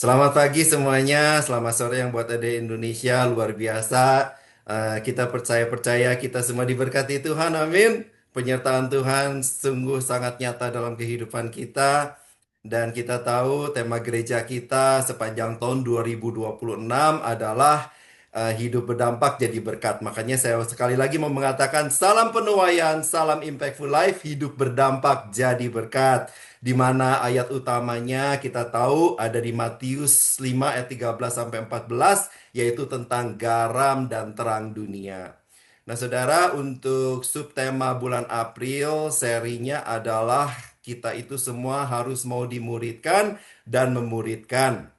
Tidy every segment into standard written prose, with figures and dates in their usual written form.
Selamat pagi semuanya, selamat sore yang buat ada Indonesia, luar biasa. Kita percaya kita semua diberkati Tuhan, amin. Penyertaan Tuhan sungguh sangat nyata dalam kehidupan kita. Dan kita tahu tema gereja kita sepanjang tahun 2026 adalah hidup berdampak jadi berkat. Makanya saya sekali lagi mau mengatakan salam penuaian, salam impactful life, hidup berdampak jadi berkat. Di mana ayat utamanya kita tahu ada di Matius 5 ayat 13 sampai 14 yaitu tentang garam dan terang dunia. Nah, Saudara, untuk subtema bulan April serinya adalah kita itu semua harus mau dimuridkan dan memuridkan.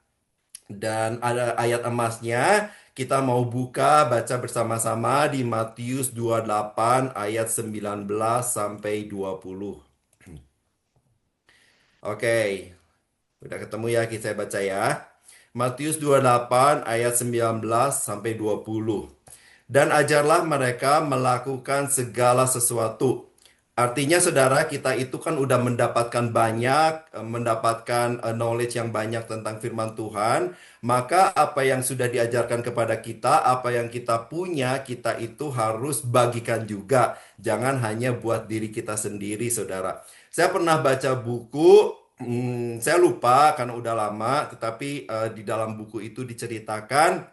Dan ada ayat emasnya, kita mau buka baca bersama-sama di Matius 28 ayat 19 sampai 20. Oke, udah ketemu ya, saya baca ya. Matius 28 ayat 19 sampai 20. Dan ajarlah mereka melakukan segala sesuatu. Artinya saudara, kita itu kan udah mendapatkan banyak, mendapatkan knowledge yang banyak tentang firman Tuhan. Maka apa yang sudah diajarkan kepada kita, apa yang kita punya, kita itu harus bagikan juga. Jangan hanya buat diri kita sendiri, saudara. Saya pernah baca buku, saya lupa karena udah lama, tetapi di dalam buku itu diceritakan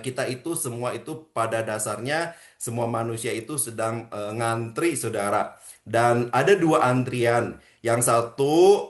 kita itu semua itu pada dasarnya semua manusia itu sedang ngantri, saudara. Dan ada dua antrian. Yang satu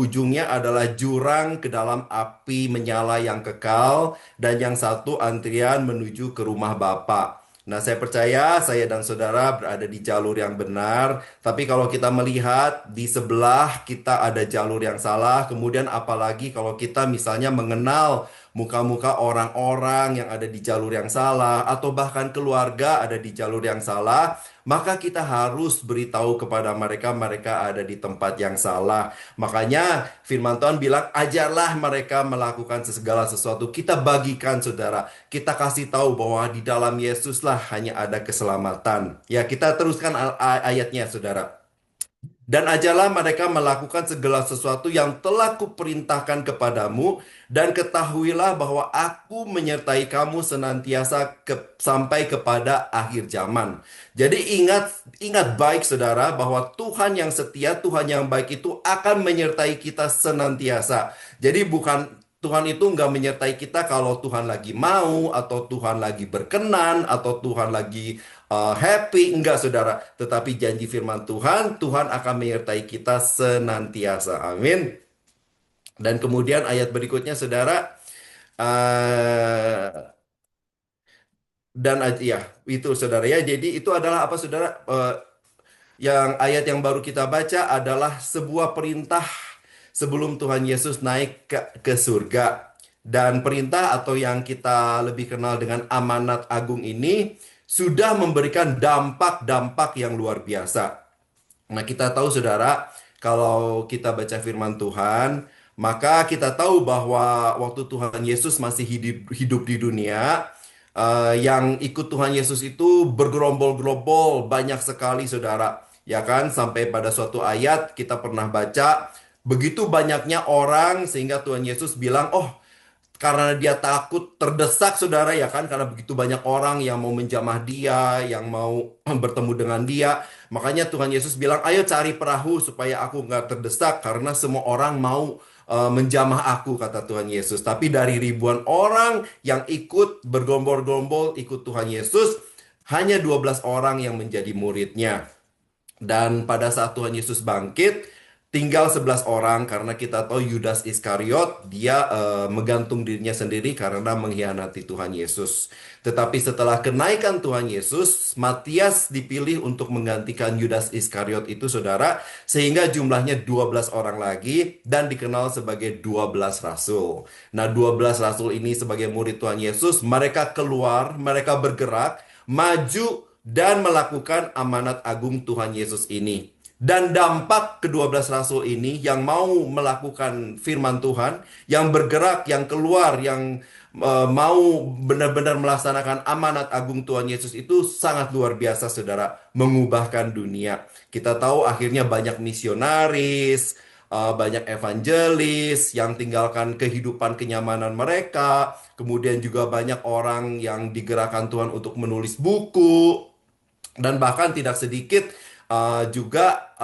ujungnya adalah jurang ke dalam api menyala yang kekal, dan yang satu antrian menuju ke rumah Bapa. Nah, saya percaya saya dan saudara berada di jalur yang benar. Tapi kalau kita melihat di sebelah kita ada jalur yang salah, kemudian apalagi kalau kita misalnya mengenal muka-muka orang-orang yang ada di jalur yang salah, atau bahkan keluarga ada di jalur yang salah, maka kita harus beritahu kepada mereka, mereka ada di tempat yang salah. Makanya firman Tuhan bilang, ajarlah mereka melakukan segala sesuatu. Kita bagikan, saudara. Kita kasih tahu bahwa di dalam Yesuslah hanya ada keselamatan. Ya, kita teruskan ayatnya, saudara. Dan ajarlah mereka melakukan segala sesuatu yang telah kuperintahkan kepadamu, dan ketahuilah bahwa aku menyertai kamu senantiasa sampai kepada akhir zaman. Jadi ingat baik saudara bahwa Tuhan yang setia, Tuhan yang baik itu akan menyertai kita senantiasa. Jadi bukan Tuhan itu nggak menyertai kita kalau Tuhan lagi mau, atau Tuhan lagi berkenan, atau Tuhan lagi happy. Enggak, saudara. Tetapi janji firman Tuhan, Tuhan akan menyertai kita senantiasa. Amin. Dan kemudian ayat berikutnya, saudara. eh ya, itu saudara ya. Jadi itu adalah apa, saudara? Yang ayat yang baru kita baca adalah sebuah perintah sebelum Tuhan Yesus naik ke surga. Dan perintah atau yang kita lebih kenal dengan amanat agung ini sudah memberikan dampak-dampak yang luar biasa. Nah, kita tahu saudara, kalau kita baca firman Tuhan, maka kita tahu bahwa waktu Tuhan Yesus masih hidup di dunia, yang ikut Tuhan Yesus itu bergerombol-gerombol banyak sekali, saudara. Ya kan, sampai pada suatu ayat kita pernah baca, begitu banyaknya orang sehingga Tuhan Yesus bilang, oh, karena dia takut terdesak, saudara, ya kan, karena begitu banyak orang yang mau menjamah dia, yang mau bertemu dengan dia. Makanya Tuhan Yesus bilang, ayo cari perahu supaya aku nggak terdesak, karena semua orang mau menjamah aku, kata Tuhan Yesus. Tapi dari ribuan orang yang ikut bergombol-gombol ikut Tuhan Yesus, hanya 12 orang yang menjadi muridnya. Dan pada saat Tuhan Yesus bangkit, tinggal 11 orang, karena kita tahu Yudas Iskariot dia menggantung dirinya sendiri karena mengkhianati Tuhan Yesus. Tetapi setelah kenaikan Tuhan Yesus, Matias dipilih untuk menggantikan Yudas Iskariot itu, saudara, sehingga jumlahnya 12 orang lagi dan dikenal sebagai 12 rasul. Nah, 12 rasul ini sebagai murid Tuhan Yesus, mereka keluar, mereka bergerak, maju dan melakukan amanat agung Tuhan Yesus ini. Dan dampak kedua belas rasul ini yang mau melakukan firman Tuhan, yang bergerak, yang keluar, yang mau benar-benar melaksanakan amanat agung Tuhan Yesus itu sangat luar biasa, saudara, mengubahkan dunia. Kita tahu akhirnya banyak misionaris, banyak evangelis yang tinggalkan kehidupan kenyamanan mereka. Kemudian juga banyak orang yang digerakkan Tuhan untuk menulis buku. Dan bahkan tidak sedikit juga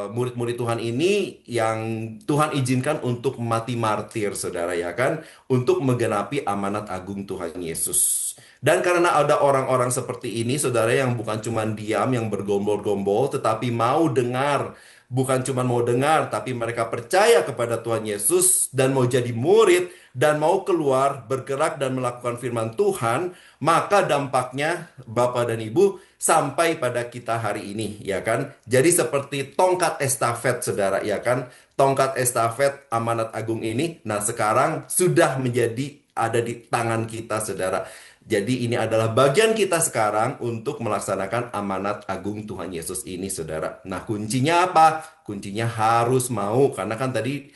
murid-murid Tuhan ini yang Tuhan izinkan untuk mati martir, saudara ya kan, untuk menggenapi amanat agung Tuhan Yesus. Dan karena ada orang-orang seperti ini, saudara, yang bukan cuma diam, yang bergombol-gombol, tetapi mau dengar, bukan cuma mau dengar, tapi mereka percaya kepada Tuhan Yesus dan mau jadi murid dan mau keluar, bergerak dan melakukan firman Tuhan, maka dampaknya Bapak dan Ibu sampai pada kita hari ini, ya kan? Jadi seperti tongkat estafet, saudara, ya kan? Tongkat estafet amanat agung ini, nah sekarang sudah menjadi ada di tangan kita, saudara. Jadi ini adalah bagian kita sekarang untuk melaksanakan amanat agung Tuhan Yesus ini, saudara. Nah, kuncinya apa? Kuncinya harus mau, karena kan tadi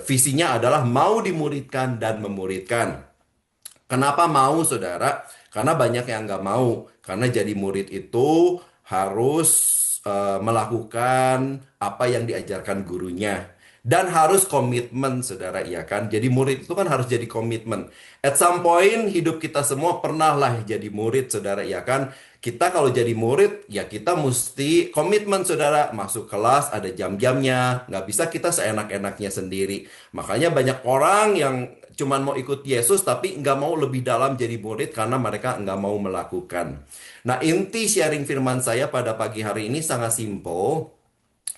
visinya adalah mau dimuridkan dan memuridkan. Kenapa mau, saudara? Karena banyak yang nggak mau. Karena jadi murid itu harus melakukan apa yang diajarkan gurunya. Dan harus komitmen, saudara, ya kan? Jadi murid itu kan harus jadi komitmen. At some point, hidup kita semua pernah lah jadi murid, saudara, ya kan? Kita kalau jadi murid, ya kita mesti komitmen, saudara. Masuk kelas, ada jam-jamnya. Nggak bisa kita seenak-enaknya sendiri. Makanya banyak orang yang cuman mau ikut Yesus tapi nggak mau lebih dalam jadi murid karena mereka nggak mau melakukan. Nah, inti sharing firman saya pada pagi hari ini sangat simpel.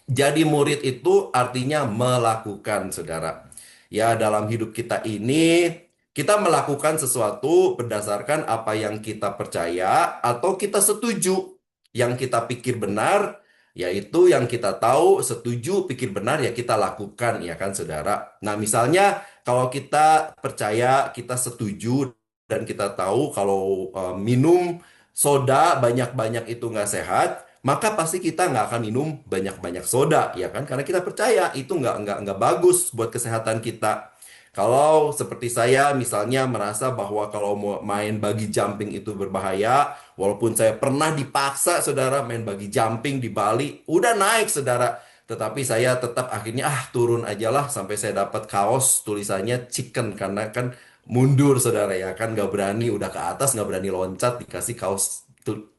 Jadi murid itu artinya melakukan, saudara. Ya, dalam hidup kita ini, kita melakukan sesuatu berdasarkan apa yang kita percaya atau kita setuju. Yang kita pikir benar, yaitu yang kita tahu, setuju, pikir benar, ya kita lakukan, ya kan, saudara. Nah, misalnya kalau kita percaya, kita setuju, dan kita tahu kalau minum soda banyak-banyak itu nggak sehat, maka pasti kita nggak akan minum banyak-banyak soda, ya kan? Karena kita percaya itu nggak bagus buat kesehatan kita. Kalau seperti saya misalnya merasa bahwa kalau mau main bagi jumping itu berbahaya, walaupun saya pernah dipaksa, saudara, main bagi jumping di Bali, udah naik, saudara. Tetapi saya tetap akhirnya turun aja lah sampai saya dapat kaos tulisannya chicken, karena kan mundur, saudara, ya kan, nggak berani udah ke atas, nggak berani loncat, dikasih kaos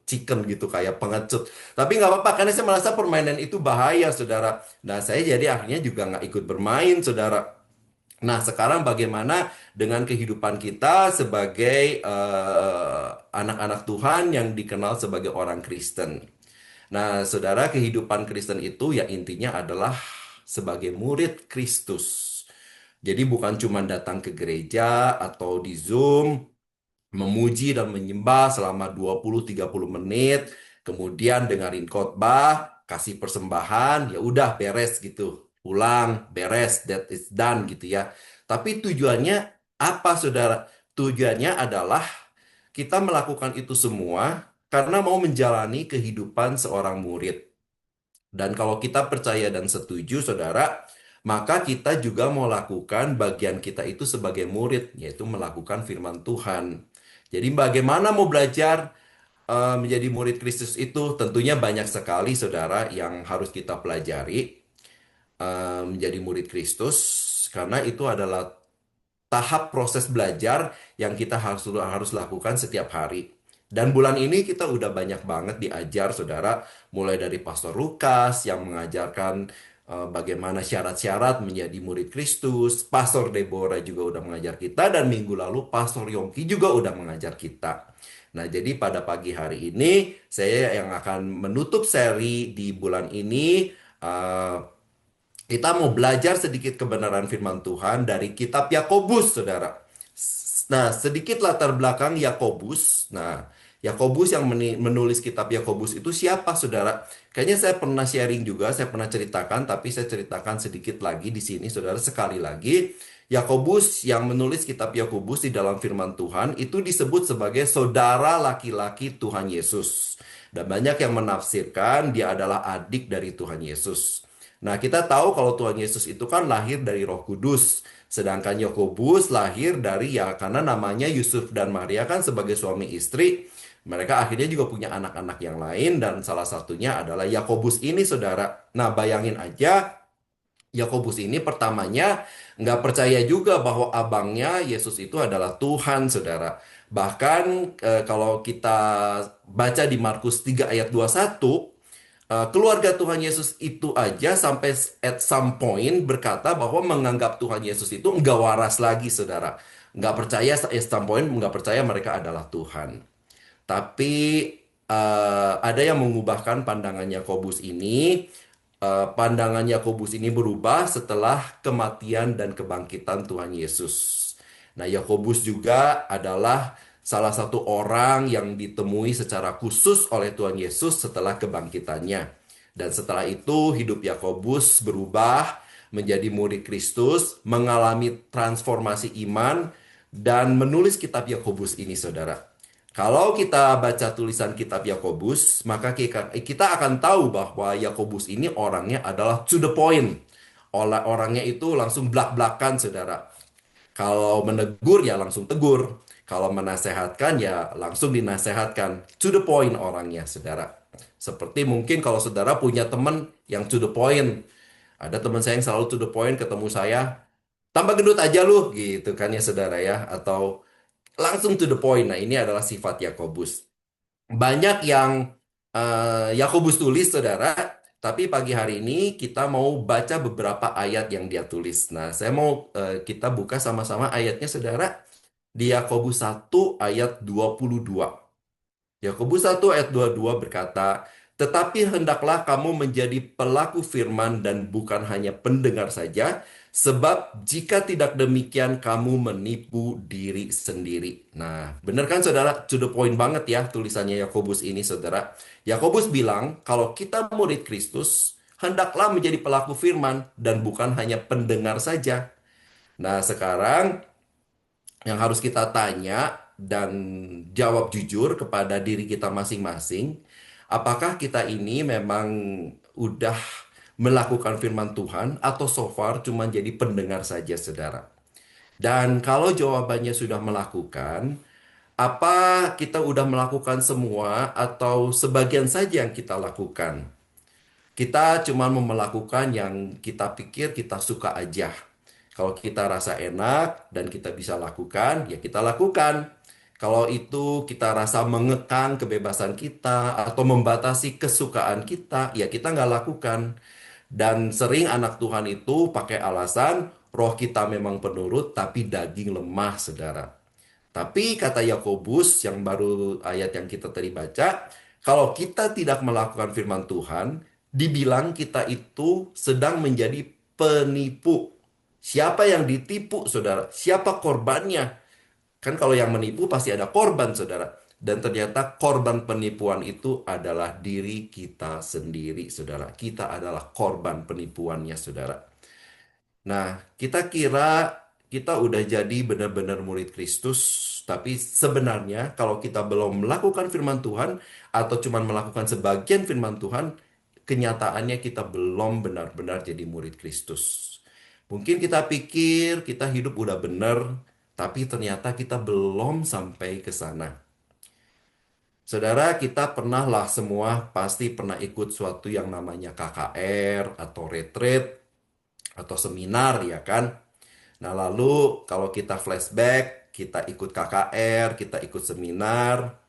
chicken gitu kayak pengecut. Tapi nggak apa-apa karena saya merasa permainan itu bahaya, saudara. Nah, saya jadi akhirnya juga nggak ikut bermain, saudara. Nah, sekarang bagaimana dengan kehidupan kita sebagai anak-anak Tuhan yang dikenal sebagai orang Kristen? Nah, saudara, kehidupan Kristen itu ya intinya adalah sebagai murid Kristus. Jadi bukan cuma datang ke gereja atau di Zoom, memuji dan menyembah selama 20-30 menit, kemudian dengerin khotbah, kasih persembahan, ya udah beres gitu. Pulang, beres, that is done gitu ya. Tapi tujuannya apa, saudara? Tujuannya adalah kita melakukan itu semua karena mau menjalani kehidupan seorang murid. Dan kalau kita percaya dan setuju, saudara, maka kita juga mau lakukan bagian kita itu sebagai murid, yaitu melakukan firman Tuhan. Jadi bagaimana mau belajar menjadi murid Kristus itu? Tentunya banyak sekali, saudara, yang harus kita pelajari menjadi murid Kristus, karena itu adalah tahap proses belajar yang kita harus lakukan setiap hari. Dan bulan ini kita udah banyak banget diajar, saudara, mulai dari Pastor Lukas yang mengajarkan bagaimana syarat-syarat menjadi murid Kristus, Pastor Deborah juga udah mengajar kita, dan minggu lalu Pastor Yongki juga udah mengajar kita. Nah, jadi pada pagi hari ini saya yang akan menutup seri di bulan ini. eh, Kita mau belajar sedikit kebenaran firman Tuhan dari kitab Yakobus, saudara. Nah, sedikit latar belakang Yakobus. Nah, Yakobus yang menulis kitab Yakobus itu siapa, saudara? Kayaknya saya pernah sharing juga, saya pernah ceritakan, tapi saya ceritakan sedikit lagi di sini, saudara, sekali lagi. Yakobus yang menulis kitab Yakobus di dalam firman Tuhan itu disebut sebagai saudara laki-laki Tuhan Yesus. Dan banyak yang menafsirkan dia adalah adik dari Tuhan Yesus. Nah, kita tahu kalau Tuhan Yesus itu kan lahir dari Roh Kudus. Sedangkan Yakobus lahir dari, ya, karena namanya Yusuf dan Maria kan sebagai suami istri. Mereka akhirnya juga punya anak-anak yang lain dan salah satunya adalah Yakobus ini, saudara. Nah, bayangin aja Yakobus ini pertamanya nggak percaya juga bahwa abangnya Yesus itu adalah Tuhan, saudara. Bahkan kalau kita baca di Markus 3 ayat 21, keluarga Tuhan Yesus itu aja sampai at some point berkata bahwa menganggap Tuhan Yesus itu nggak waras lagi, saudara. Nggak percaya, at some point nggak percaya mereka adalah Tuhan. Tapi ada yang mengubahkan pandangan Yakobus ini. Pandangan Yakobus ini berubah setelah kematian dan kebangkitan Tuhan Yesus. Nah, Yakobus juga adalah salah satu orang yang ditemui secara khusus oleh Tuhan Yesus setelah kebangkitannya. Dan setelah itu hidup Yakobus berubah menjadi murid Kristus, mengalami transformasi iman, dan menulis kitab Yakobus ini, saudara. Kalau kita baca tulisan kitab Yakobus, maka kita akan tahu bahwa Yakobus ini orangnya adalah to the point. Orangnya itu langsung blak-blakan, saudara. Kalau menegur ya langsung tegur. Kalau menasehatkan ya langsung dinasehatkan. To the point orangnya, saudara. Seperti mungkin kalau saudara punya teman yang to the point. Ada teman saya yang selalu to the point ketemu saya, tambah gendut aja lu, gitu kan ya saudara ya. Atau langsung to the point. Nah, ini adalah sifat Yakobus. Banyak yang Yakobus tulis, saudara, tapi pagi hari ini kita mau baca beberapa ayat yang dia tulis. Nah, saya mau kita buka sama-sama ayatnya, saudara, di Yakobus 1 ayat 22. Yakobus 1 ayat 22 berkata, "Tetapi hendaklah kamu menjadi pelaku firman dan bukan hanya pendengar saja, sebab jika tidak demikian kamu menipu diri sendiri." Nah, benar kan saudara? To the point banget ya tulisannya Yakobus ini, saudara. Yakobus bilang, kalau kita murid Kristus, hendaklah menjadi pelaku firman dan bukan hanya pendengar saja. Nah, sekarang yang harus kita tanya dan jawab jujur kepada diri kita masing-masing, apakah kita ini memang udah melakukan firman Tuhan atau so far cuma jadi pendengar saja, saudara? Dan kalau jawabannya sudah melakukan, apa kita udah melakukan semua atau sebagian saja yang kita lakukan? Kita cuma mau melakukan yang kita pikir kita suka aja. Kalau kita rasa enak dan kita bisa lakukan, ya kita lakukan. Kalau itu kita rasa mengekang kebebasan kita atau membatasi kesukaan kita, ya kita nggak lakukan. Dan sering anak Tuhan itu pakai alasan, roh kita memang penurut, tapi daging lemah, saudara. Tapi kata Yakobus yang baru ayat yang kita tadi baca, kalau kita tidak melakukan firman Tuhan, dibilang kita itu sedang menjadi penipu. Siapa yang ditipu, saudara? Siapa korbannya? Kan kalau yang menipu pasti ada korban, saudara. Dan ternyata korban penipuan itu adalah diri kita sendiri, saudara. Kita adalah korban penipuannya, saudara. Nah, kita kira kita udah jadi benar-benar murid Kristus, tapi sebenarnya kalau kita belum melakukan firman Tuhan atau cuma melakukan sebagian firman Tuhan, kenyataannya kita belum benar-benar jadi murid Kristus. Mungkin kita pikir kita hidup udah benar, tapi ternyata kita belum sampai ke sana. Saudara, kita pernah lah semua pasti pernah ikut suatu yang namanya KKR atau retreat atau seminar, ya kan? Nah, lalu kalau kita flashback, kita ikut KKR, kita ikut seminar,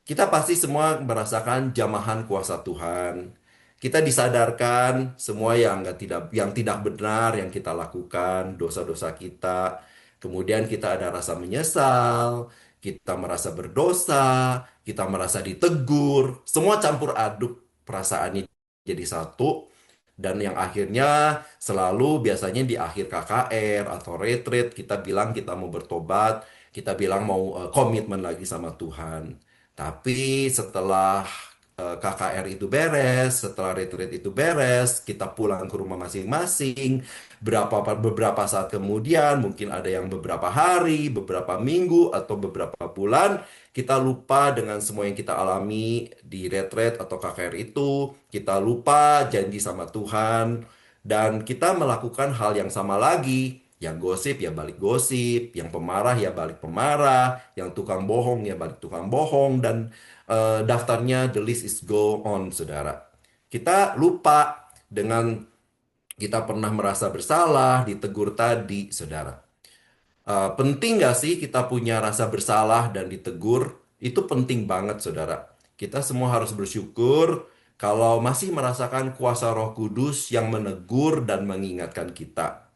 kita pasti semua merasakan jamahan kuasa Tuhan. Kita disadarkan semua yang tidak benar yang kita lakukan, dosa-dosa kita. Kemudian kita ada rasa menyesal, kita merasa berdosa, kita merasa ditegur, semua campur aduk perasaannya jadi satu. Dan yang akhirnya selalu biasanya di akhir KKR atau retreat kita bilang kita mau bertobat, kita bilang mau komitmen lagi sama Tuhan. Tapi setelah KKR itu beres, setelah retreat itu beres, kita pulang ke rumah masing-masing. Beberapa saat kemudian, mungkin ada yang beberapa hari, beberapa minggu, atau beberapa bulan, kita lupa dengan semua yang kita alami di retreat atau KKR itu. Kita lupa janji sama Tuhan, dan kita melakukan hal yang sama lagi. Yang gosip ya balik gosip, yang pemarah ya balik pemarah, yang tukang bohong ya balik tukang bohong, dan daftarnya the list is go on, saudara. Kita lupa dengan Kita pernah merasa bersalah, ditegur tadi, saudara. Penting nggak sih kita punya rasa bersalah dan ditegur? Itu penting banget, saudara. Kita semua harus bersyukur kalau masih merasakan kuasa Roh Kudus yang menegur dan mengingatkan kita.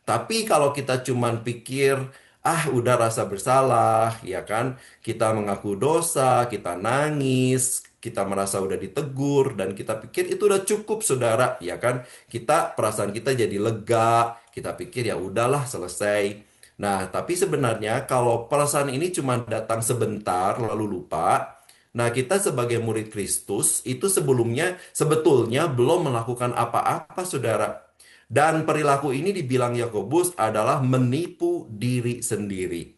Tapi kalau kita cuman pikir, ah udah rasa bersalah, ya kan? Kita mengaku dosa, kita nangis, kita merasa udah ditegur, dan kita pikir itu udah cukup, saudara, ya kan? Perasaan kita jadi lega, kita pikir ya udahlah selesai. Nah, tapi sebenarnya kalau perasaan ini cuma datang sebentar lalu lupa, nah kita sebagai murid Kristus itu sebetulnya belum melakukan apa-apa, saudara. Dan perilaku ini dibilang Yakobus adalah menipu diri sendiri.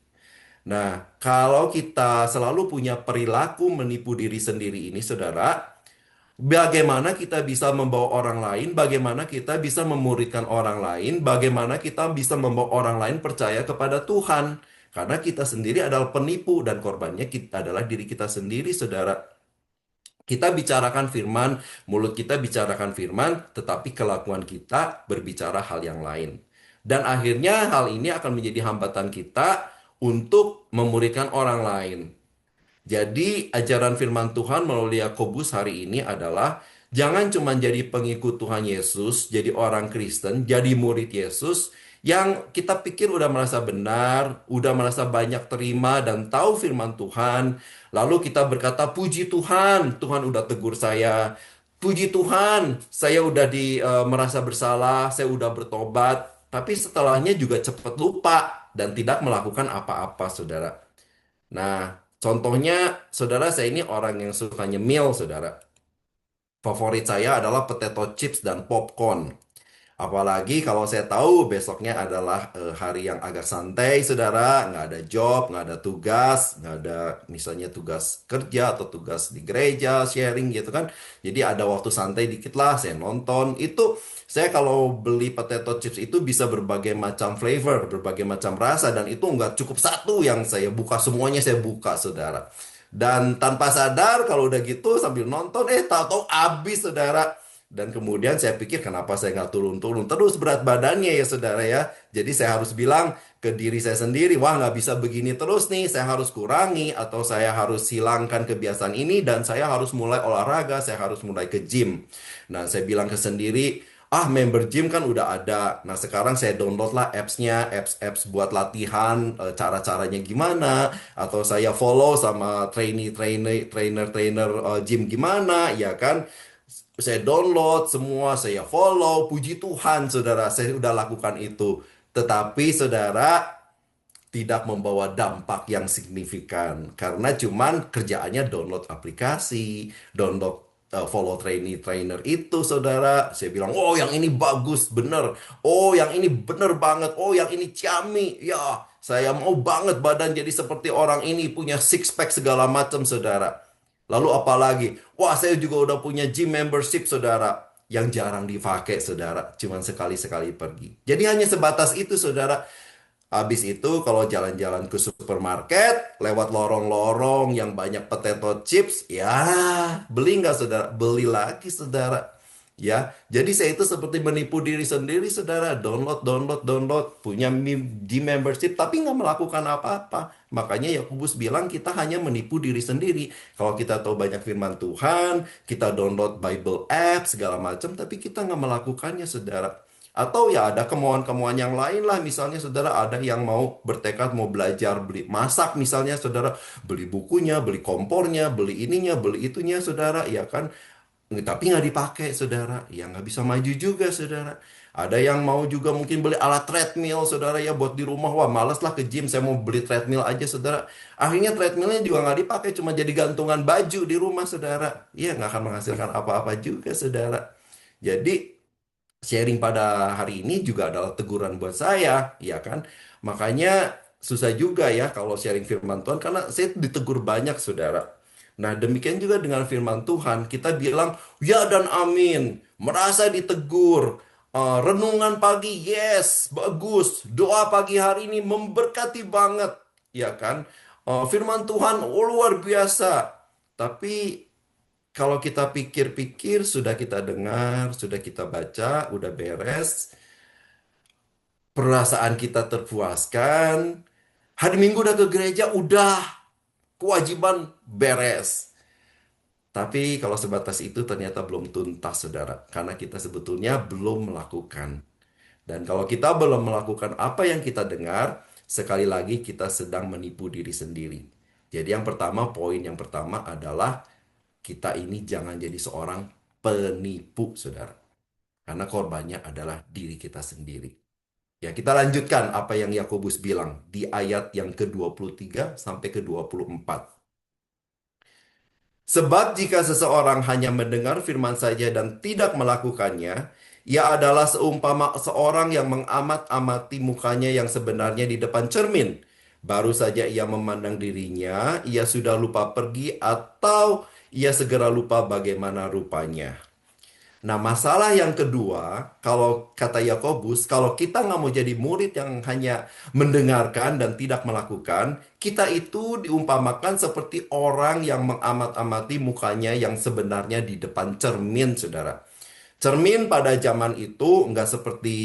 Nah, kalau kita selalu punya perilaku menipu diri sendiri ini, saudara, bagaimana kita bisa membawa orang lain, bagaimana kita bisa memuridkan orang lain, bagaimana kita bisa membawa orang lain percaya kepada Tuhan. Karena kita sendiri adalah penipu dan korbannya kita adalah diri kita sendiri, saudara. Kita bicarakan firman, mulut kita bicarakan firman, tetapi kelakuan kita berbicara hal yang lain. Dan akhirnya hal ini akan menjadi hambatan kita untuk memuridkan orang lain. Jadi ajaran firman Tuhan melalui Yakobus hari ini adalah jangan cuma jadi pengikut Tuhan Yesus, jadi orang Kristen, jadi murid Yesus yang kita pikir udah merasa benar, udah merasa banyak terima dan tahu firman Tuhan. Lalu kita berkata, "Puji Tuhan, Tuhan udah tegur saya. Puji Tuhan, saya udah merasa bersalah, saya udah bertobat." Tapi setelahnya juga cepat lupa dan tidak melakukan apa-apa, saudara. Nah, contohnya, saudara, saya ini orang yang suka nyemil, saudara. Favorit saya adalah potato chips dan popcorn. Apalagi kalau saya tahu besoknya adalah hari yang agak santai, saudara. Nggak ada job, nggak ada tugas, nggak ada misalnya tugas kerja atau tugas di gereja, sharing gitu kan. Jadi ada waktu santai dikit lah, saya nonton. Itu saya kalau beli potato chips itu bisa berbagai macam flavor, berbagai macam rasa. Dan itu nggak cukup satu yang saya buka, semuanya saya buka, saudara. Dan tanpa sadar kalau udah gitu sambil nonton, tahu-tahu habis, saudara. Dan kemudian saya pikir kenapa saya nggak turun-turun terus berat badannya ya, saudara ya. Jadi saya harus bilang ke diri saya sendiri, wah nggak bisa begini terus nih. Saya harus kurangi atau saya harus hilangkan kebiasaan ini dan saya harus mulai olahraga, saya harus mulai ke gym. Nah, saya bilang ke sendiri, ah member gym kan udah ada. Nah sekarang saya download lah appsnya, apps buat latihan, cara-caranya gimana. Atau saya follow sama trainer gym gimana, ya kan. Saya download semua, saya follow, puji Tuhan saudara, saya udah lakukan itu. Tetapi saudara, tidak membawa dampak yang signifikan karena cuman kerjaannya download aplikasi, download follow trainer itu, saudara. Saya bilang, oh yang ini bagus, bener. Oh yang ini bener banget. Oh yang ini ciami. Ya, saya mau banget badan jadi seperti orang ini, punya six pack segala macam, saudara. Lalu apalagi? Wah, saya juga udah punya gym membership, saudara. Yang jarang dipakai, saudara. Cuman sekali-sekali pergi. Jadi hanya sebatas itu, saudara. Habis itu kalau jalan-jalan ke supermarket, lewat lorong-lorong yang banyak potato chips, ya beli nggak, saudara? Beli lagi, saudara. Ya, jadi saya itu seperti menipu diri sendiri, saudara. Download, download, download, punya di membership, tapi nggak melakukan apa-apa. Makanya Yakobus bilang kita hanya menipu diri sendiri. Kalau kita tahu banyak firman Tuhan, kita download Bible app segala macam, tapi kita nggak melakukannya, saudara. Atau ya ada kemauan-kemauan yang lain lah. Misalnya saudara ada yang mau bertekad mau belajar beli masak, misalnya saudara beli bukunya, beli kompornya, beli ininya, beli itunya, saudara, ya kan. Tapi nggak dipakai, saudara. Ya nggak bisa maju juga, saudara. Ada yang mau juga mungkin beli alat treadmill, saudara, ya buat di rumah. Wah, males lah ke gym, saya mau beli treadmill aja, saudara. Akhirnya treadmillnya juga nggak dipakai, cuma jadi gantungan baju di rumah, saudara. Ya nggak akan menghasilkan apa-apa juga, saudara. Jadi sharing pada hari ini juga adalah teguran buat saya, ya kan? Makanya susah juga ya kalau sharing firman Tuhan karena saya ditegur banyak, saudara. Nah, demikian juga dengan firman Tuhan, kita bilang ya dan amin, merasa ditegur. Renungan pagi, yes, bagus. Doa pagi hari ini memberkati banget, ya kan? Firman Tuhan, oh, luar biasa. Tapi kalau kita pikir-pikir, sudah kita dengar, sudah kita baca, udah beres, perasaan kita terpuaskan, hari Minggu udah ke gereja, udah kewajiban beres. Tapi kalau sebatas itu ternyata belum tuntas, saudara. Karena kita sebetulnya belum melakukan. Dan kalau kita belum melakukan apa yang kita dengar, sekali lagi kita sedang menipu diri sendiri. Jadi yang pertama, poin yang pertama adalah kita ini jangan jadi seorang penipu, saudara. Karena korbannya adalah diri kita sendiri. Ya, kita lanjutkan apa yang Yakobus bilang di ayat yang ke-23 sampai ke-24. Sebab jika seseorang hanya mendengar firman saja dan tidak melakukannya, ia adalah seumpama seorang yang mengamat-amati mukanya yang sebenarnya di depan cermin. Baru saja ia memandang dirinya, ia sudah lupa pergi atau ia segera lupa bagaimana rupanya. Nah, masalah yang kedua, kalau kata Yakobus, kalau kita nggak mau jadi murid yang hanya mendengarkan dan tidak melakukan, kita itu diumpamakan seperti orang yang mengamat-amati mukanya yang sebenarnya di depan cermin, saudara. Cermin pada zaman itu nggak seperti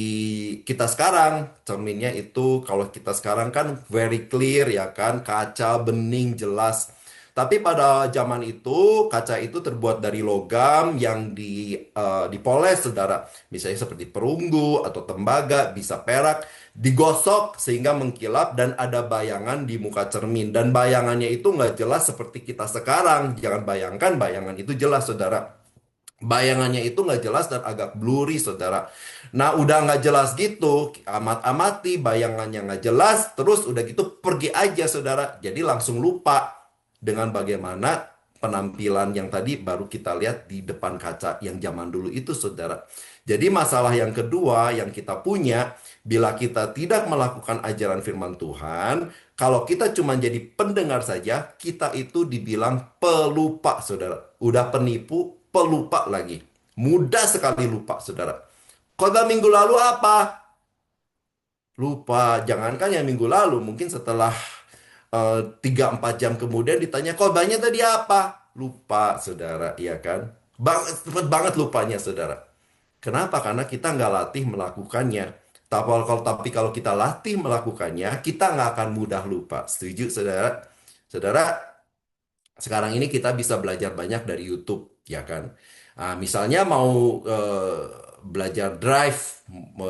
kita sekarang. Cerminnya itu kalau kita sekarang kan very clear ya kan, kaca bening jelas. Tapi pada zaman itu kaca itu terbuat dari logam yang dipoles, saudara. Misalnya seperti perunggu atau tembaga, bisa perak, digosok sehingga mengkilap dan ada bayangan di muka cermin. Dan bayangannya itu nggak jelas seperti kita sekarang. Jangan bayangkan bayangan itu jelas, saudara. Bayangannya itu nggak jelas dan agak blurry, saudara. Nah, udah nggak jelas gitu, amat-amati, bayangannya nggak jelas, terus udah gitu pergi aja, saudara. Jadi langsung lupa dengan bagaimana penampilan yang tadi baru kita lihat di depan kaca yang zaman dulu itu, saudara. Jadi masalah yang kedua yang kita punya, bila kita tidak melakukan ajaran firman Tuhan, kalau kita cuma jadi pendengar saja, kita itu dibilang pelupa, saudara. Udah penipu, pelupa lagi. Mudah sekali lupa, saudara. Khotbah minggu lalu apa? Lupa. Jangankan yang minggu lalu, mungkin setelah 3-4 jam kemudian ditanya khotbahnya tadi apa? Lupa, saudara. Iya kan? Cepet banget lupanya, saudara. Kenapa? Karena kita nggak latih melakukannya. Tapi kalau kita latih melakukannya, kita nggak akan mudah lupa. Setuju, saudara? Saudara, sekarang ini kita bisa belajar banyak dari YouTube, ya kan? Misalnya mau belajar drive,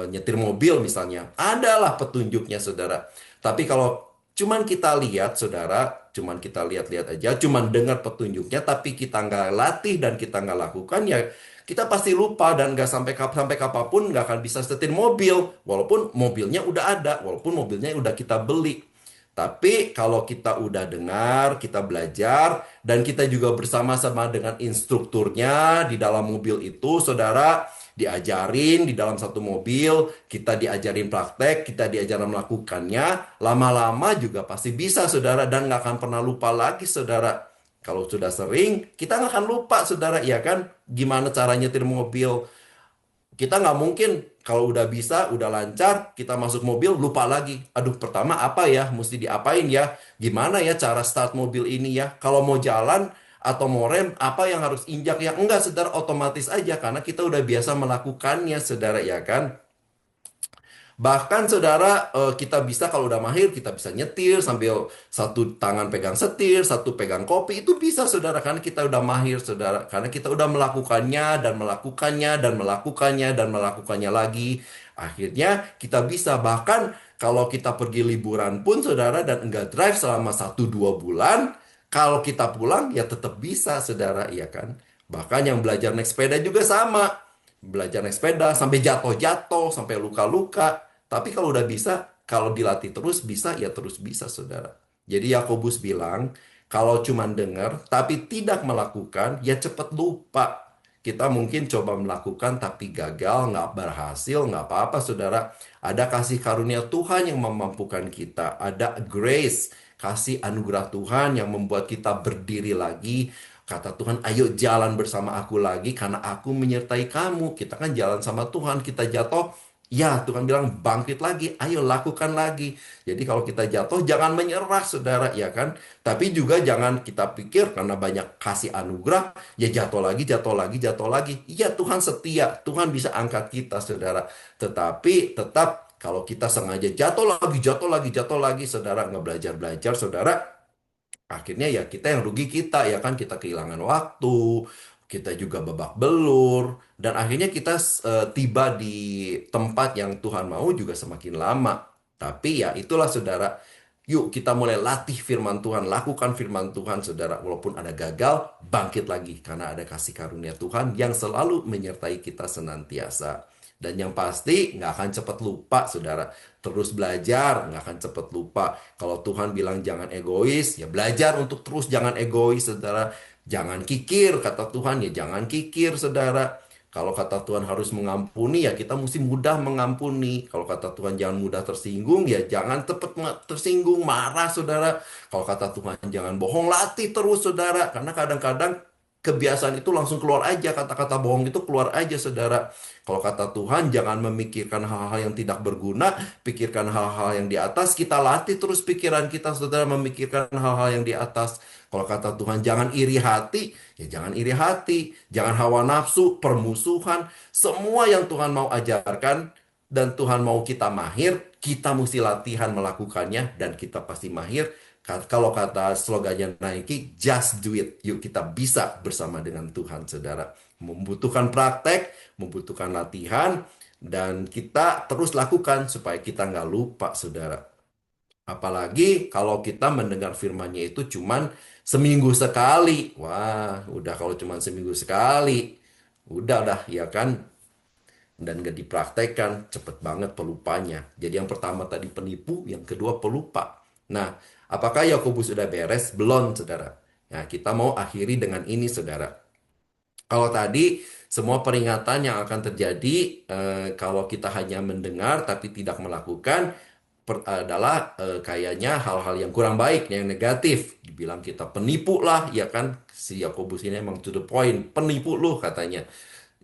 nyetir mobil misalnya, adalah petunjuknya, saudara. Tapi kalau cuman kita lihat, saudara, cuman kita lihat-lihat aja, cuman dengar petunjuknya, tapi kita nggak latih dan kita nggak lakukan, ya kita pasti lupa dan nggak sampai kapanpun nggak akan bisa setir mobil, walaupun mobilnya udah ada, walaupun mobilnya udah kita beli. Tapi kalau kita udah dengar, kita belajar, dan kita juga bersama-sama dengan instrukturnya di dalam mobil itu, saudara, diajarin di dalam satu mobil, kita diajarin praktek, kita diajarin melakukannya, lama-lama juga pasti bisa, saudara, dan nggak akan pernah lupa lagi, saudara. Kalau sudah sering, kita nggak akan lupa, saudara, ya kan? Gimana cara nyetir mobil? Kita nggak mungkin kalau udah bisa, udah lancar, kita masuk mobil, lupa lagi. Aduh, pertama apa ya? Mesti diapain ya? Gimana ya cara start mobil ini ya? Kalau mau jalan atau mau rem, apa yang harus injak ya? Enggak, saudara, otomatis aja. Karena kita udah biasa melakukannya, saudara, ya kan? Bahkan saudara, kita bisa kalau udah mahir, kita bisa nyetir sambil satu tangan pegang setir, satu pegang kopi. Itu bisa, saudara, karena kita udah mahir, saudara. Karena kita udah melakukannya dan melakukannya dan melakukannya dan melakukannya lagi. Akhirnya kita bisa. Bahkan kalau kita pergi liburan pun, saudara, dan enggak drive selama 1-2 bulan, kalau kita pulang ya tetap bisa, saudara, iya kan? Bahkan yang belajar naik sepeda juga sama. Belajar naik sepeda sampai jatuh-jatuh, sampai luka-luka. Tapi kalau udah bisa, kalau dilatih terus bisa, ya terus bisa, saudara. Jadi Yakobus bilang, kalau cuma dengar tapi tidak melakukan, ya cepat lupa. Kita mungkin coba melakukan tapi gagal, nggak berhasil, nggak apa-apa, saudara. Ada kasih karunia Tuhan yang memampukan kita. Ada grace, kasih anugerah Tuhan yang membuat kita berdiri lagi. Kata Tuhan, ayo jalan bersama aku lagi karena aku menyertai kamu. Kita kan jalan sama Tuhan, kita jatuh, Ya, Tuhan bilang bangkit lagi, ayo lakukan lagi. Jadi kalau kita jatuh jangan menyerah saudara, ya kan? Tapi juga jangan kita pikir karena banyak kasih anugerah, ya jatuh lagi, jatuh lagi, jatuh lagi. Iya Tuhan setia, Tuhan bisa angkat kita saudara. Tetapi tetap kalau kita sengaja jatuh lagi, jatuh lagi, jatuh lagi, saudara nggak belajar-belajar, saudara, akhirnya ya kita yang rugi kita ya kan kita kehilangan waktu, kita juga babak belur dan akhirnya kita tiba di tempat yang Tuhan mau juga semakin lama. Tapi ya itulah saudara, yuk kita mulai latih firman Tuhan, lakukan firman Tuhan saudara walaupun ada gagal, bangkit lagi karena ada kasih karunia Tuhan yang selalu menyertai kita senantiasa. Dan yang pasti nggak akan cepat lupa, saudara. Terus belajar, nggak akan cepat lupa. Kalau Tuhan bilang jangan egois, ya belajar untuk terus jangan egois, saudara. Jangan kikir, kata Tuhan, ya jangan kikir, saudara. Kalau kata Tuhan harus mengampuni, ya kita mesti mudah mengampuni. Kalau kata Tuhan jangan mudah tersinggung, ya jangan cepat tersinggung, marah, saudara. Kalau kata Tuhan jangan bohong, latih terus, saudara. Karena kadang-kadang kebiasaan itu langsung keluar aja, kata-kata bohong itu keluar aja, saudara. Kalau kata Tuhan, jangan memikirkan hal-hal yang tidak berguna, pikirkan hal-hal yang di atas. Kita latih terus pikiran kita, saudara, memikirkan hal-hal yang di atas. Kalau kata Tuhan, jangan iri hati, ya jangan iri hati. Jangan hawa nafsu, permusuhan. Semua yang Tuhan mau ajarkan dan Tuhan mau kita mahir, kita mesti latihan melakukannya dan kita pasti mahir. Kalau kata slogannya Nike, just do it. Yuk kita bisa bersama dengan Tuhan, saudara. Membutuhkan praktek, membutuhkan latihan, dan kita terus lakukan supaya kita nggak lupa, saudara. Apalagi kalau kita mendengar firman-Nya itu cuman seminggu sekali. Wah, udah kalau cuman seminggu sekali, udah dah, ya kan? Dan gak dipraktekkan, cepet banget pelupanya. Jadi yang pertama tadi penipu, yang kedua pelupa. Nah, apakah Yakobus sudah beres? Belum, saudara. Nah, kita mau akhiri dengan ini, saudara. Kalau tadi semua peringatan yang akan terjadi kalau kita hanya mendengar tapi tidak melakukan adalah kayaknya hal-hal yang kurang baik, yang negatif. Dibilang kita penipu lah, ya kan? Si Yakobus ini emang to the point, penipu lu katanya.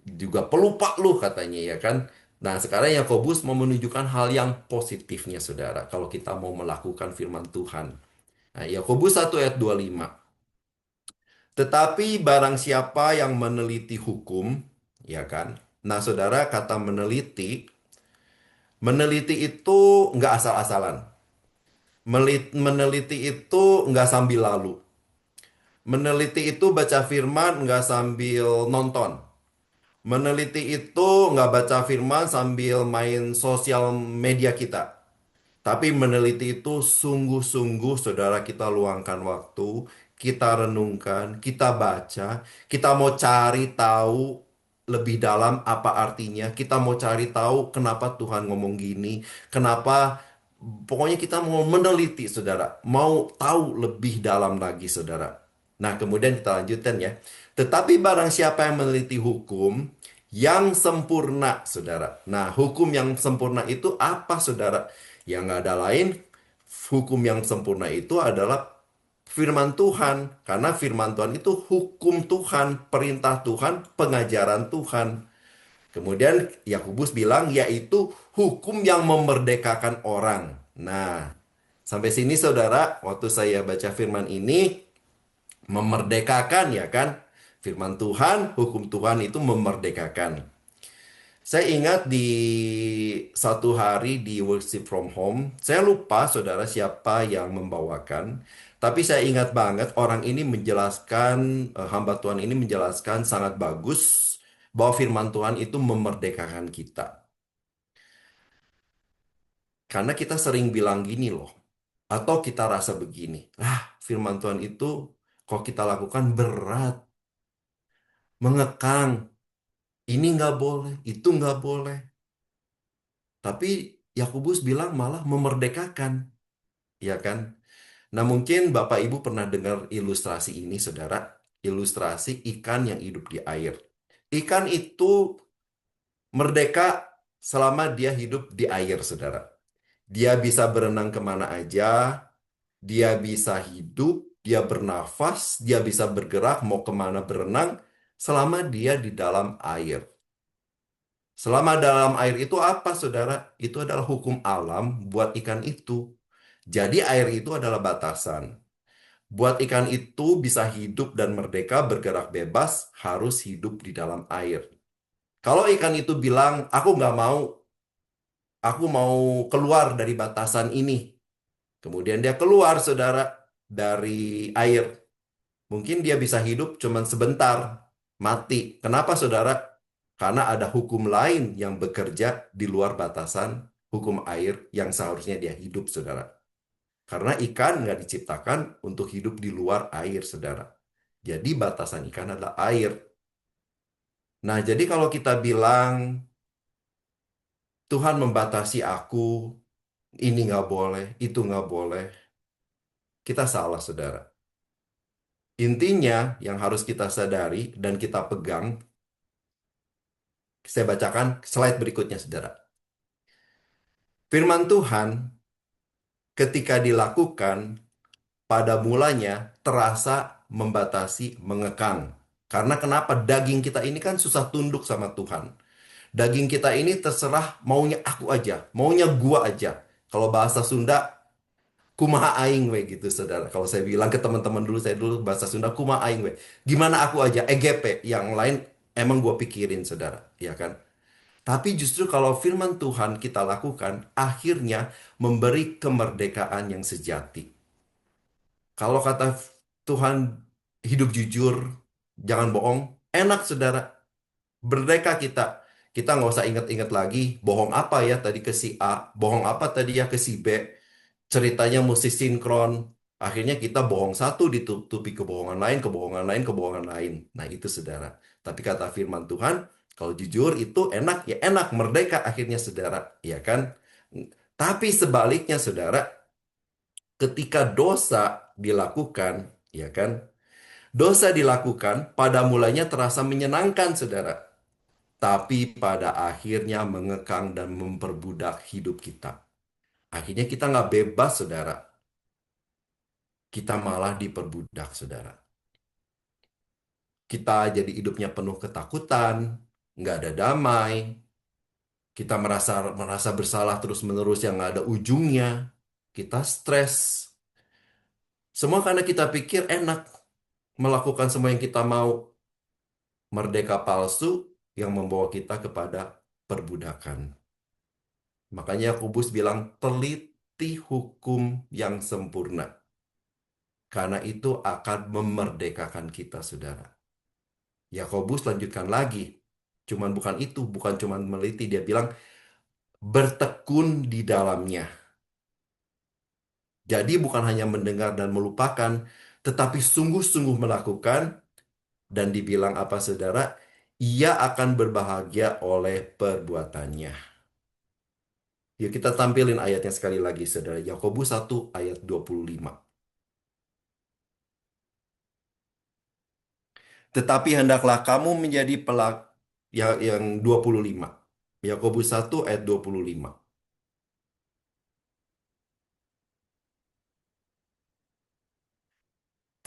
Juga pelupa lu katanya, ya kan? Nah, sekarang Yakobus mau menunjukkan hal yang positifnya, saudara. Kalau kita mau melakukan firman Tuhan. Nah, Yakobus 1 ayat 25. Tetapi barang siapa yang meneliti hukum, ya kan? Nah, saudara, kata meneliti, meneliti itu nggak asal-asalan. Meneliti itu nggak sambil lalu. Meneliti itu baca firman nggak sambil nonton. Meneliti itu nggak baca firman sambil main sosial media kita. Tapi meneliti itu sungguh-sungguh saudara kita luangkan waktu, kita renungkan, kita baca, kita mau cari tahu lebih dalam apa artinya, kita mau cari tahu kenapa Tuhan ngomong gini, kenapa, pokoknya kita mau meneliti saudara, mau tahu lebih dalam lagi saudara. Nah kemudian kita lanjutkan ya. Tetapi barang siapa yang meneliti hukum yang sempurna saudara. Nah hukum yang sempurna itu apa saudara? Yang nggak ada lain, hukum yang sempurna itu adalah firman Tuhan. Karena firman Tuhan itu hukum Tuhan, perintah Tuhan, pengajaran Tuhan. Kemudian Yakobus bilang yaitu hukum yang memerdekakan orang. Nah, sampai sini saudara, waktu saya baca firman ini, memerdekakan ya kan? Firman Tuhan, hukum Tuhan itu memerdekakan. Saya ingat di satu hari di worship from home, saya lupa saudara siapa yang membawakan, tapi saya ingat banget orang ini menjelaskan, hamba Tuhan ini menjelaskan sangat bagus bahwa firman Tuhan itu memerdekakan kita. Karena kita sering bilang gini loh, atau kita rasa begini, ah firman Tuhan itu kalau kita lakukan berat, mengekang, ini nggak boleh, itu nggak boleh. Tapi Yakobus bilang malah memerdekakan, ya kan? Nah, mungkin Bapak Ibu pernah dengar ilustrasi ini, Saudara. Ilustrasi ikan yang hidup di air. Ikan itu merdeka selama dia hidup di air, Saudara. Dia bisa berenang kemana aja, dia bisa hidup, dia bernafas, dia bisa bergerak mau kemana berenang, selama dia di dalam air. Selama dalam air itu apa, saudara? Itu adalah hukum alam buat ikan itu. Jadi air itu adalah batasan. Buat ikan itu bisa hidup dan merdeka bergerak bebas, harus hidup di dalam air. Kalau ikan itu bilang, aku nggak mau, aku mau keluar dari batasan ini. Kemudian dia keluar, saudara, dari air. Mungkin dia bisa hidup cuman sebentar, mati. Kenapa, saudara? Karena ada hukum lain yang bekerja di luar batasan hukum air yang seharusnya dia hidup, saudara. Karena ikan nggak diciptakan untuk hidup di luar air, saudara. Jadi batasan ikan adalah air. Nah, jadi kalau kita bilang Tuhan membatasi aku, ini nggak boleh, itu nggak boleh, kita salah, saudara. Intinya yang harus kita sadari dan kita pegang, saya bacakan slide berikutnya, saudara. Firman Tuhan ketika dilakukan pada mulanya terasa membatasi, mengekang. Karena kenapa? Daging kita ini kan susah tunduk sama Tuhan. Daging kita ini terserah maunya aku aja, maunya gua aja. Kalau bahasa Sunda, kumaha aing we gitu, saudara. Kalau saya bilang ke teman-teman dulu, saya dulu bahasa Sunda, kumaha aing we. Gimana aku aja, EGP. Yang lain emang gua pikirin, saudara. Ya kan? Tapi justru kalau firman Tuhan kita lakukan, akhirnya memberi kemerdekaan yang sejati. Kalau kata Tuhan hidup jujur, jangan bohong, enak, saudara. Merdeka kita. Kita nggak usah ingat-ingat lagi, bohong apa ya tadi ke si A, bohong apa tadi ya ke si B. Ceritanya mesti sinkron. Akhirnya kita bohong satu ditutupi kebohongan lain, kebohongan lain, kebohongan lain. Nah itu, saudara. Tapi kata firman Tuhan, kalau jujur itu enak ya enak, merdeka akhirnya, saudara. Ya kan? Tapi sebaliknya, saudara, ketika dosa dilakukan, ya kan? Dosa dilakukan pada mulanya terasa menyenangkan, saudara. Tapi pada akhirnya mengekang dan memperbudak hidup kita. Akhirnya kita nggak bebas, saudara. Kita malah diperbudak, saudara. Kita jadi hidupnya penuh ketakutan, nggak ada damai. Kita merasa merasa bersalah terus-menerus yang nggak ada ujungnya. Kita stres. Semua karena kita pikir enak melakukan semua yang kita mau. Merdeka palsu yang membawa kita kepada perbudakan. Makanya Yakobus bilang, teliti hukum yang sempurna. Karena itu akan memerdekakan kita, saudara. Yakobus lanjutkan lagi. Cuman bukan itu, bukan cuman meliti. Dia bilang, bertekun di dalamnya. Jadi bukan hanya mendengar dan melupakan, tetapi sungguh-sungguh melakukan. Dan dibilang apa, saudara? Ia akan berbahagia oleh perbuatannya. Yuk kita tampilin ayatnya sekali lagi, saudara. Yakobus 1 ayat 25. Tetapi hendaklah kamu menjadi yang 25. Yakobus 1 ayat 25.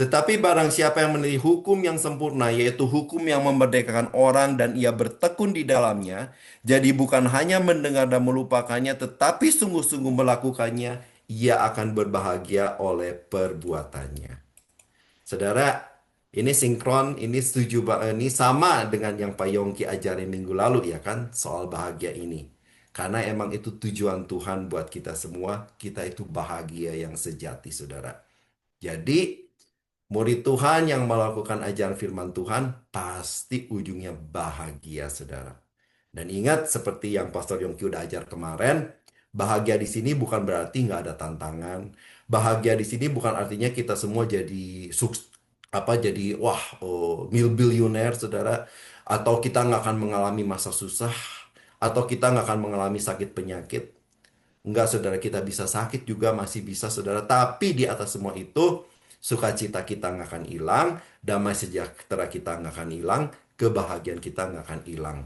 Tetapi barang siapa yang meneliti hukum yang sempurna, yaitu hukum yang memerdekakan orang dan ia bertekun di dalamnya, jadi bukan hanya mendengar dan melupakannya, tetapi sungguh-sungguh melakukannya, ia akan berbahagia oleh perbuatannya. Saudara, ini sinkron, ini setuju, ini sama dengan yang Pak Yongki ajarin minggu lalu ya kan, soal bahagia ini. Karena emang itu tujuan Tuhan buat kita semua, kita itu bahagia yang sejati, saudara. Jadi, murid Tuhan yang melakukan ajaran firman Tuhan, pasti ujungnya bahagia, saudara. Dan ingat, seperti yang Pastor Yongki udah ajar kemarin, bahagia di sini bukan berarti nggak ada tantangan. Bahagia di sini bukan artinya kita semua jadi jadi wah, mil bilioner, saudara. Atau kita nggak akan mengalami masa susah, atau kita nggak akan mengalami sakit penyakit. Enggak, saudara, kita bisa sakit juga masih bisa, saudara. Tapi di atas semua itu, sukacita kita nggak akan hilang, damai sejahtera kita nggak akan hilang, kebahagiaan kita nggak akan hilang.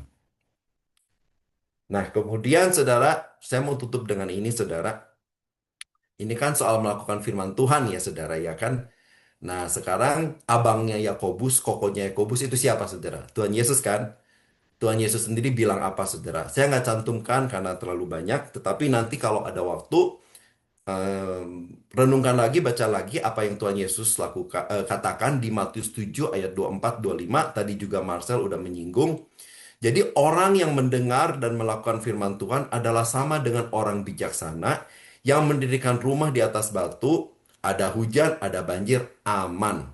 Nah, kemudian saudara, saya mau tutup dengan ini, saudara. Ini kan soal melakukan firman Tuhan ya, saudara, ya kan? Nah, sekarang abangnya Yakobus, kokonya Yakobus itu siapa, saudara? Tuhan Yesus kan? Tuhan Yesus sendiri bilang apa, saudara? Saya nggak cantumkan karena terlalu banyak, tetapi nanti kalau ada waktu, renungkan lagi, baca lagi apa yang Tuhan Yesus katakan di Matius 7 ayat 24, 25. Tadi juga Marcel udah menyinggung. Jadi orang yang mendengar dan melakukan firman Tuhan adalah sama dengan orang bijaksana yang mendirikan rumah di atas batu, ada hujan, ada banjir, aman.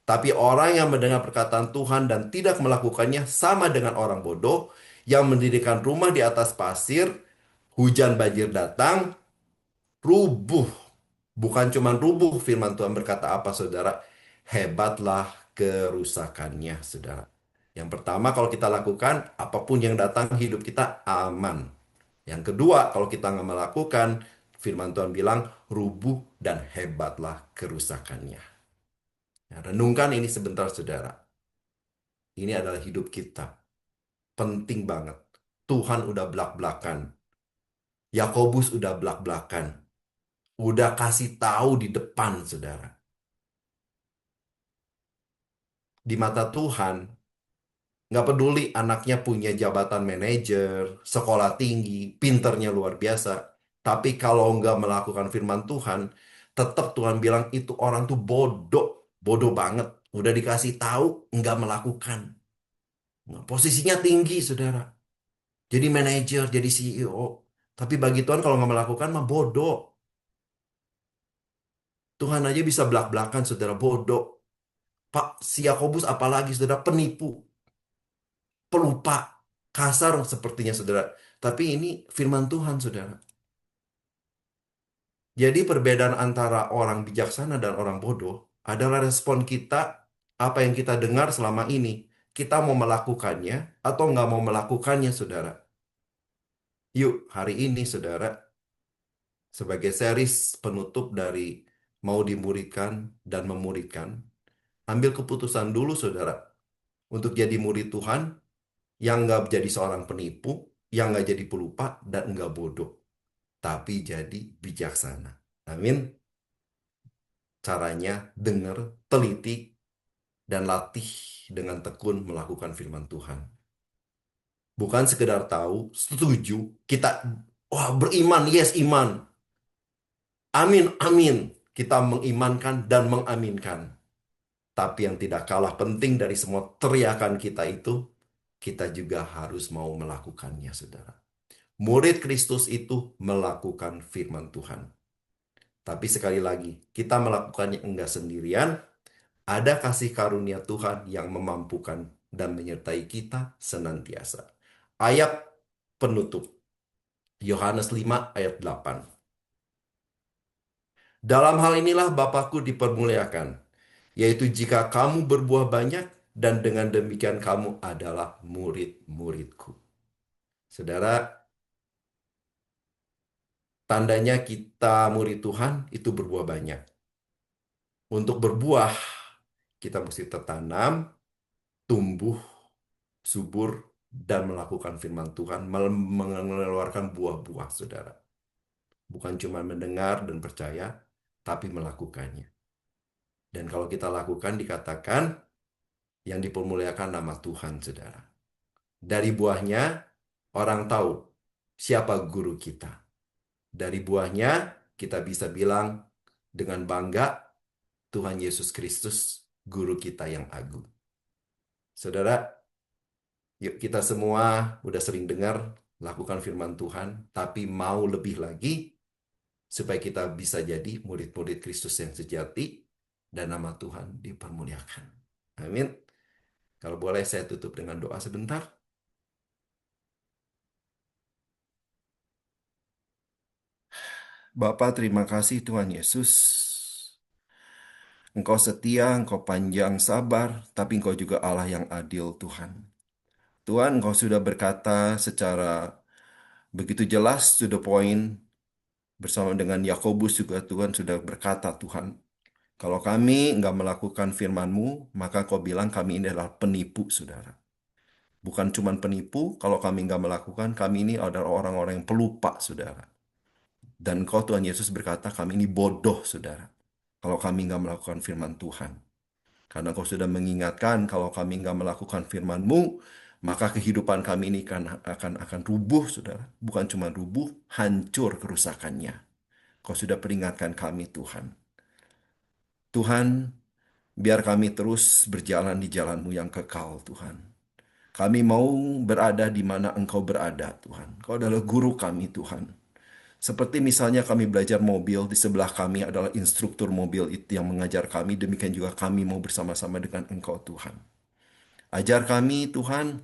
Tapi orang yang mendengar perkataan Tuhan dan tidak melakukannya sama dengan orang bodoh yang mendirikan rumah di atas pasir, hujan banjir datang, rubuh. Bukan cuma rubuh, firman Tuhan berkata apa, saudara? Hebatlah kerusakannya, saudara. Yang pertama, kalau kita lakukan, apapun yang datang, hidup kita aman. Yang kedua, kalau kita nggak melakukan, firman Tuhan bilang, rubuh dan hebatlah kerusakannya. Nah, renungkan ini sebentar, saudara. Ini adalah hidup kita. Penting banget. Tuhan udah belak-belakan. Yakobus udah belak-belakan. Udah kasih tahu di depan, saudara. Di mata Tuhan, nggak peduli anaknya punya jabatan manajer, sekolah tinggi, pinternya luar biasa. Tapi kalau nggak melakukan firman Tuhan, tetap Tuhan bilang itu orang tuh bodoh. Bodoh banget. Udah dikasih tahu, nggak melakukan. Nah, posisinya tinggi, saudara. Jadi manajer, jadi CEO. Tapi bagi Tuhan kalau nggak melakukan mah bodoh. Tuhan aja bisa belak-belakan, saudara, bodoh. Pak, si Yakobus apalagi, saudara, penipu, pelupa, kasar sepertinya, saudara. Tapi ini firman Tuhan, saudara. Jadi perbedaan antara orang bijaksana dan orang bodoh adalah respon kita, apa yang kita dengar selama ini. Kita mau melakukannya atau nggak mau melakukannya, saudara. Yuk, hari ini, saudara, sebagai series penutup dari mau dimuridkan dan memuridkan, ambil keputusan dulu, saudara, untuk jadi murid Tuhan yang nggak jadi seorang penipu, yang nggak jadi pelupa, dan nggak bodoh, tapi jadi bijaksana. Amin. Caranya dengar, teliti, dan latih dengan tekun melakukan firman Tuhan. Bukan sekedar tahu, setuju, kita wah beriman, yes iman. Amin, amin. Kita mengimankan dan mengaminkan. Tapi yang tidak kalah penting dari semua teriakan kita itu, kita juga harus mau melakukannya, saudara. Murid Kristus itu melakukan firman Tuhan. Tapi sekali lagi, kita melakukannya enggak sendirian, ada kasih karunia Tuhan yang memampukan dan menyertai kita senantiasa. Ayat penutup, Yohanes 5 ayat 8. Dalam hal inilah Bapakku dipermuliakan, yaitu jika kamu berbuah banyak dan dengan demikian kamu adalah murid-muridku. Saudara, tandanya kita murid Tuhan itu berbuah banyak. Untuk berbuah, kita mesti tertanam, tumbuh, subur, dan melakukan firman Tuhan, mengeluarkan buah-buah, saudara. Bukan cuma mendengar dan percaya, tapi melakukannya. Dan kalau kita lakukan, dikatakan yang dipermuliakan nama Tuhan, saudara. Dari buahnya, orang tahu siapa guru kita. Dari buahnya, kita bisa bilang dengan bangga, Tuhan Yesus Kristus, guru kita yang agung. Saudara, yuk kita semua udah sering dengar, lakukan firman Tuhan, tapi mau lebih lagi, supaya kita bisa jadi murid-murid Kristus yang sejati, dan nama Tuhan dipermuliakan. Amin. Kalau boleh saya tutup dengan doa sebentar. Bapa, terima kasih Tuhan Yesus. Engkau setia, Engkau panjang sabar, tapi Engkau juga Allah yang adil, Tuhan. Tuhan, Engkau sudah berkata secara begitu jelas, to the point, bersama dengan Yakobus juga Tuhan sudah berkata, Tuhan, kalau kami nggak melakukan firman-Mu, maka Kau bilang kami ini adalah penipu, saudara. Bukan cuma penipu, kalau kami nggak melakukan, kami ini adalah orang-orang yang pelupa, saudara. Dan Kau, Tuhan Yesus berkata, kami ini bodoh, saudara. Kalau kami nggak melakukan firman Tuhan. Karena Kau sudah mengingatkan, kalau kami nggak melakukan firman-Mu, maka kehidupan kami ini akan rubuh, saudara. Bukan cuma rubuh, hancur kerusakannya. Kau sudah peringatkan kami, Tuhan. Tuhan, biar kami terus berjalan di jalan-Mu yang kekal, Tuhan. Kami mau berada di mana Engkau berada, Tuhan. Kau adalah guru kami, Tuhan. Seperti misalnya kami belajar mobil, di sebelah kami adalah instruktur mobil itu yang mengajar kami, demikian juga kami mau bersama-sama dengan Engkau, Tuhan. Ajar kami, Tuhan,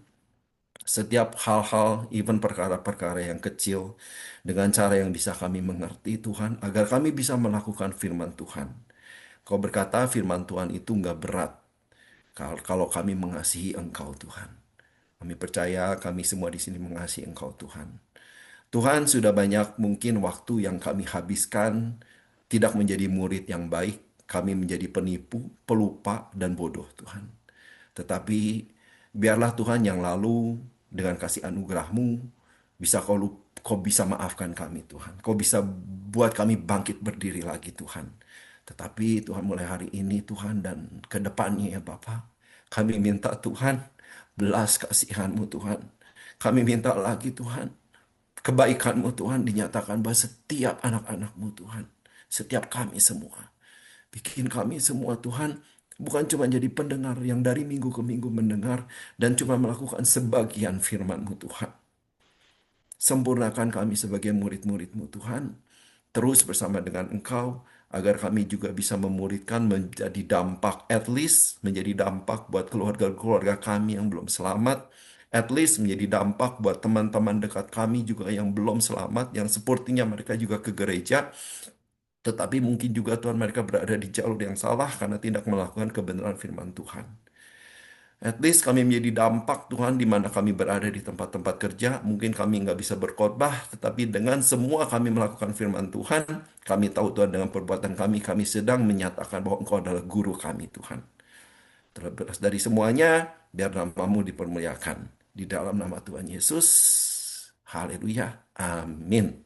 setiap hal-hal, even perkara-perkara yang kecil, dengan cara yang bisa kami mengerti, Tuhan, agar kami bisa melakukan firman Tuhan. Kau berkata firman Tuhan itu nggak berat kalau kami mengasihi Engkau, Tuhan. Kami percaya kami semua di sini mengasihi Engkau, Tuhan. Tuhan, sudah banyak mungkin waktu yang kami habiskan tidak menjadi murid yang baik. Kami menjadi penipu, pelupa, dan bodoh, Tuhan. Tetapi biarlah Tuhan yang lalu dengan kasih anugerah-Mu bisa kau bisa maafkan kami, Tuhan. Kau bisa buat kami bangkit berdiri lagi, Tuhan. Tetapi Tuhan, mulai hari ini, Tuhan, dan ke depannya ya Bapa, kami minta Tuhan belas kasihan-Mu, Tuhan. Kami minta lagi Tuhan, kebaikan-Mu Tuhan dinyatakan bahwa setiap anak-anak-Mu Tuhan, setiap kami semua. Bikin kami semua Tuhan bukan cuma jadi pendengar yang dari minggu ke minggu mendengar dan cuma melakukan sebagian firman-Mu Tuhan. Sempurnakan kami sebagai murid-murid-Mu Tuhan. Terus bersama dengan Engkau agar kami juga bisa memuridkan menjadi dampak, at least menjadi dampak buat keluarga-keluarga kami yang belum selamat. At least menjadi dampak buat teman-teman dekat kami juga yang belum selamat, yang sepertinya mereka juga ke gereja, tetapi mungkin juga Tuhan mereka berada di jalur yang salah karena tidak melakukan kebenaran firman Tuhan. At least kami menjadi dampak Tuhan di mana kami berada di tempat-tempat kerja. Mungkin kami nggak bisa berkhotbah, tetapi dengan semua kami melakukan firman Tuhan, kami tahu Tuhan dengan perbuatan kami sedang menyatakan bahwa Engkau adalah guru kami Tuhan. Terlepas dari semuanya, biar namamu dipermuliakan. Di dalam nama Tuhan Yesus. Haleluya. Amin.